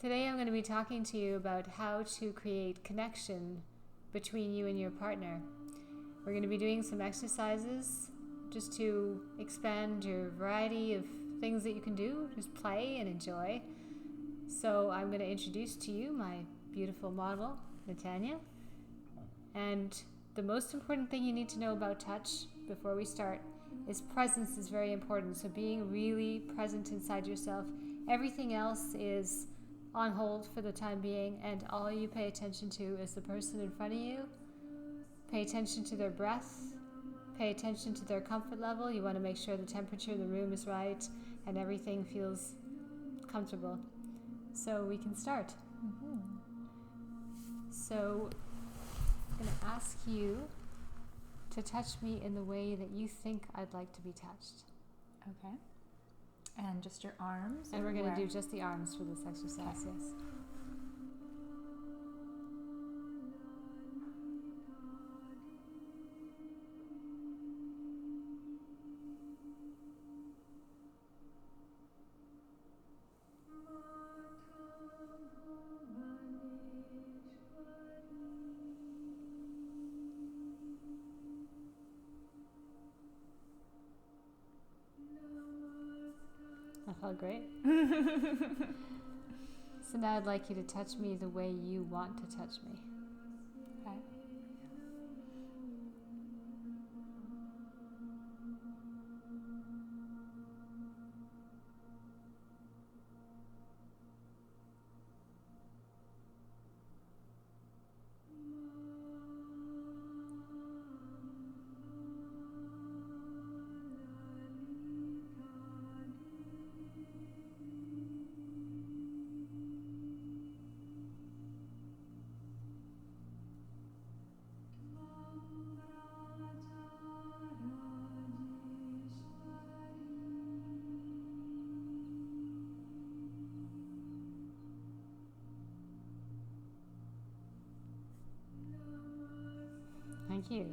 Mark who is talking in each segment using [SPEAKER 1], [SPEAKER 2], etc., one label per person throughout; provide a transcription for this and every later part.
[SPEAKER 1] Today I'm going to be talking to you about how to create connection between you and your partner. We're going to be doing some exercises just to expand your variety of things that you can do, just play and enjoy. So I'm going to introduce to you my beautiful model, Natanya. And the most important thing you need to know about touch before we start is presence is very important. So being really present inside yourself. Everything else is on hold for the time being, and all you pay attention to is the person in front of you. Pay attention to their breath. Pay attention to their comfort level. You want to make sure the temperature in the room is right and everything feels comfortable. So we can start. So I'm going to ask you to touch me in the way that you think I'd like to be touched.
[SPEAKER 2] Okay. And just your arms?
[SPEAKER 1] And we're going to do just the arms for this exercise, yes. That felt great. So now I'd like you to touch me the way you want to touch me.
[SPEAKER 2] Okay.
[SPEAKER 1] Thank you.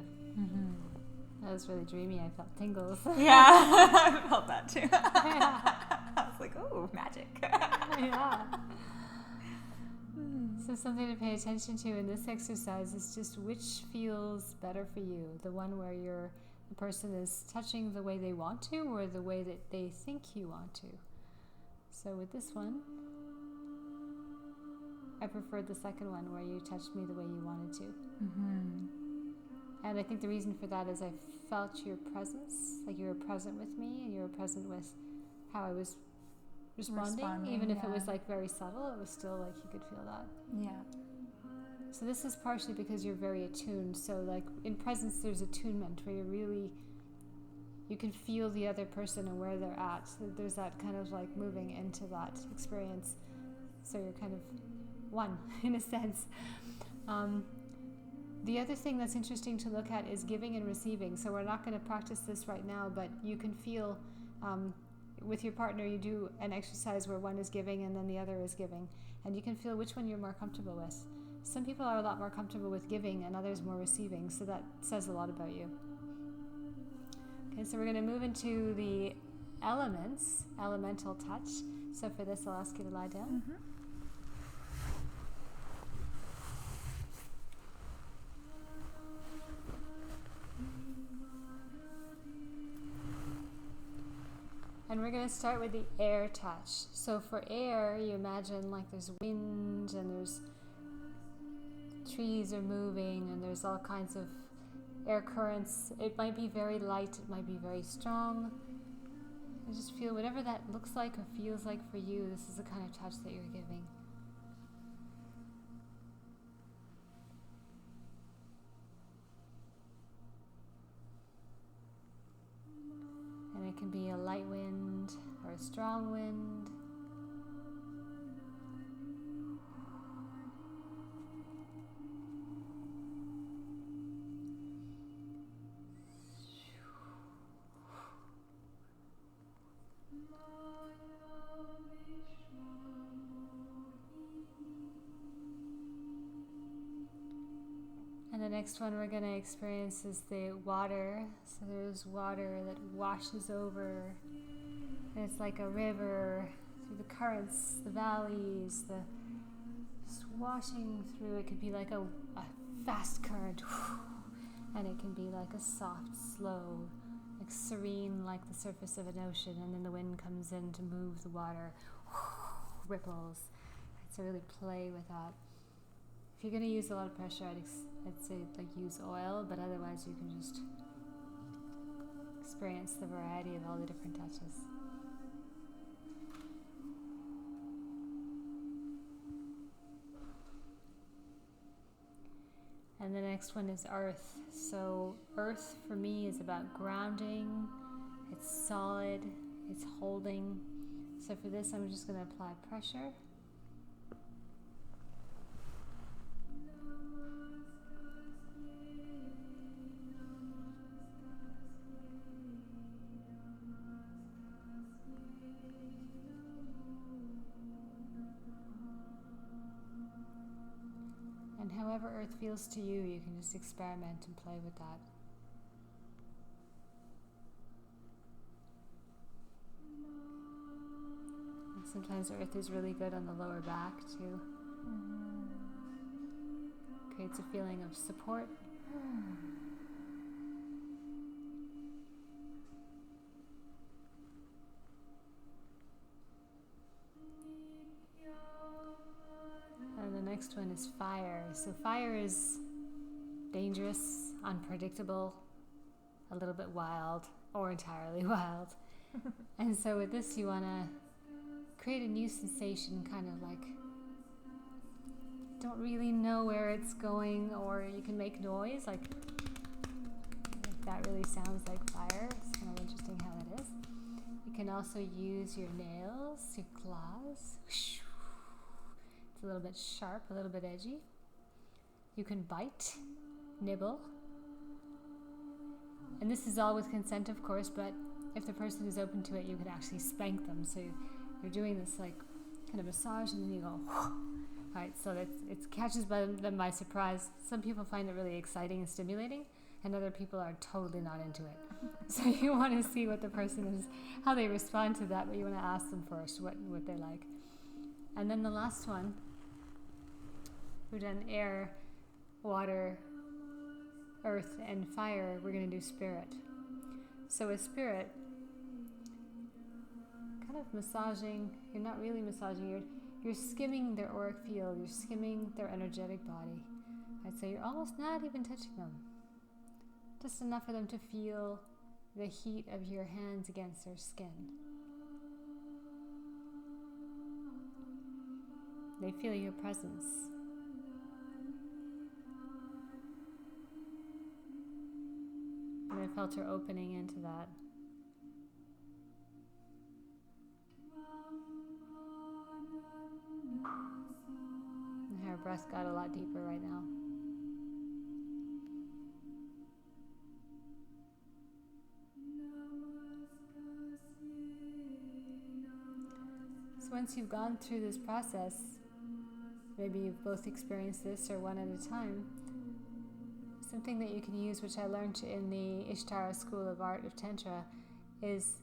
[SPEAKER 1] That was really dreamy. I felt tingles.
[SPEAKER 2] Yeah, I felt that too.
[SPEAKER 1] Yeah.
[SPEAKER 2] I was like, oh, magic.
[SPEAKER 1] Yeah. So something to pay attention to in this exercise is just which feels better for you. The one where the person is touching the way they want to, or the way that they think you want to. So with this one, I preferred the second one where you touched me the way you wanted to. And I think the reason for that is I felt your presence, like you were present with me and you were present with how I was responding even if it was like very subtle, it was still like you could feel that.
[SPEAKER 2] Yeah.
[SPEAKER 1] So this is partially because you're very attuned. So like in presence there's attunement where you can feel the other person and where they're at. So there's that kind of like moving into that experience. So you're kind of one in a sense. The other thing that's interesting to look at is giving and receiving. So we're not going to practice this right now, but you can feel with your partner, you do an exercise where one is giving and then the other is giving. And you can feel which one you're more comfortable with. Some people are a lot more comfortable with giving and others more receiving. So that says a lot about you. Okay, so we're going to move into the elements, elemental touch. So for this, I'll ask you to lie down. And we're going to start with the air touch. So for air, you imagine like there's wind and there's trees are moving and there's all kinds of air currents. It might be very light, it might be very strong. And just feel whatever that looks like or feels like for you, this is the kind of touch that you're giving. And it can be a light wind or a strong wind. And the next one we're going to experience is the water. So there's water that washes over. And it's like a river through the currents, the valleys, the washing through. It could be like a fast current, and it can be like a soft, slow, like serene, like the surface of an ocean, and then the wind comes in to move the water, ripples. So really play with that. If you're going to use a lot of pressure, I'd say like use oil, but otherwise you can just experience the variety of all the different touches. And the next one is earth. So earth for me is about grounding. It's solid. It's holding. So for this, I'm just going to apply pressure. And however earth feels to you, you can just experiment and play with that. And sometimes earth is really good on the lower back too. Creates a feeling of support. And the next one is fire. So fire is dangerous, unpredictable, a little bit wild, or entirely wild. And so with this, you want to create a new sensation, kind of like don't really know where it's going, or you can make noise, like that really sounds like fire. It's kind of interesting how it is. You can also use your nails, your claws. It's a little bit sharp, a little bit edgy. You can bite, nibble. And this is all with consent, of course, but if the person is open to it, you can actually spank them. So you're doing this like kind of massage, and then you go, right? So that it catches them by surprise. Some people find it really exciting and stimulating, and other people are totally not into it. So you want to see what the person is, how they respond to that, but you want to ask them first what they like. And then the last one, we've done air, water, earth, and fire. We're going to do spirit. So with spirit, kind of massaging, you're not really massaging, you're skimming their auric field, you're skimming their energetic body. I'd say you're almost not even touching them. Just enough for them to feel the heat of your hands against their skin. They feel your presence. And I felt her opening into that. And her breath got a lot deeper right now. So once you've gone through this process, maybe you've both experienced this or one at a time, something that you can use, which I learned in the Ishtara School of Art of Tantra, is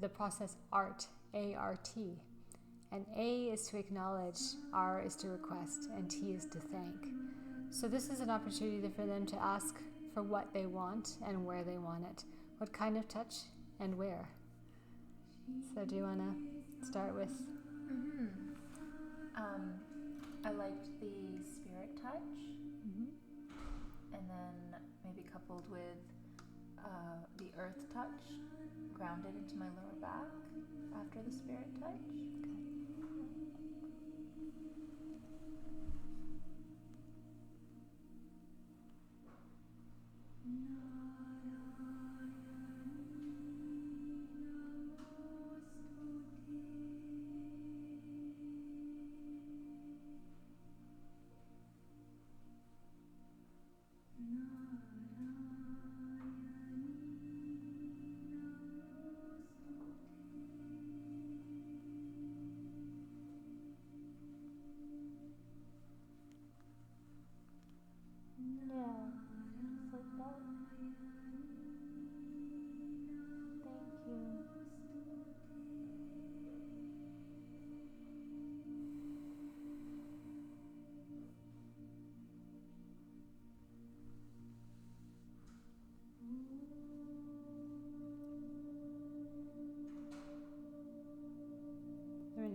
[SPEAKER 1] the process ART, A-R-T. And A is to acknowledge, R is to request, and T is to thank. So this is an opportunity for them to ask for what they want and where they want it. What kind of touch and where. So do you want to start with?
[SPEAKER 2] I liked the spirit touch, and then maybe coupled with the earth touch, grounded into my lower back after the spirit touch.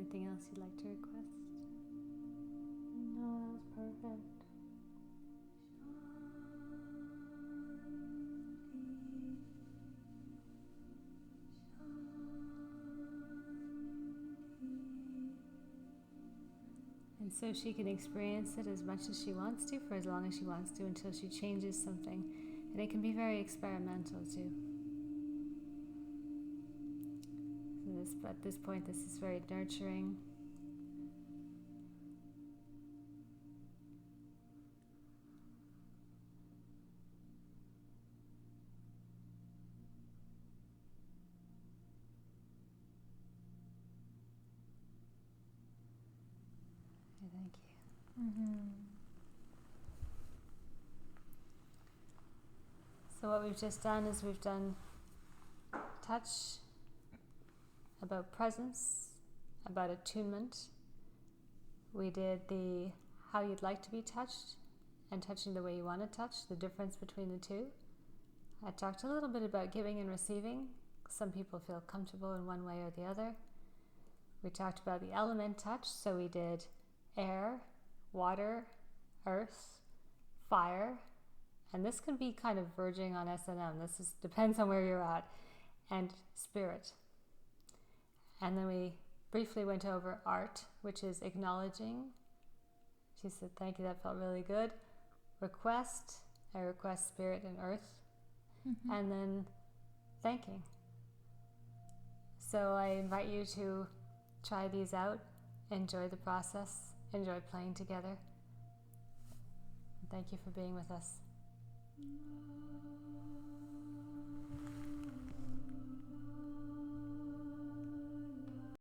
[SPEAKER 1] anything else you'd like to request?
[SPEAKER 2] No, that was perfect.
[SPEAKER 1] And so she can experience it as much as she wants to, for as long as she wants to, until she changes something. And it can be very experimental too. So at this point, this is very nurturing. Thank you. So what we've just done is we've done touch, about presence, about attunement. We did the how you'd like to be touched and touching the way you want to touch, the difference between the two. I talked a little bit about giving and receiving. Some people feel comfortable in one way or the other. We talked about the element touch, so we did air, water, earth, fire, and this can be kind of verging on S&M. Depends on where you're at, and spirit. And then we briefly went over art, which is acknowledging. She said, thank you, that felt really good. Request, I request spirit and earth. And then thanking. So I invite you to try these out, enjoy the process, enjoy playing together. Thank you for being with us.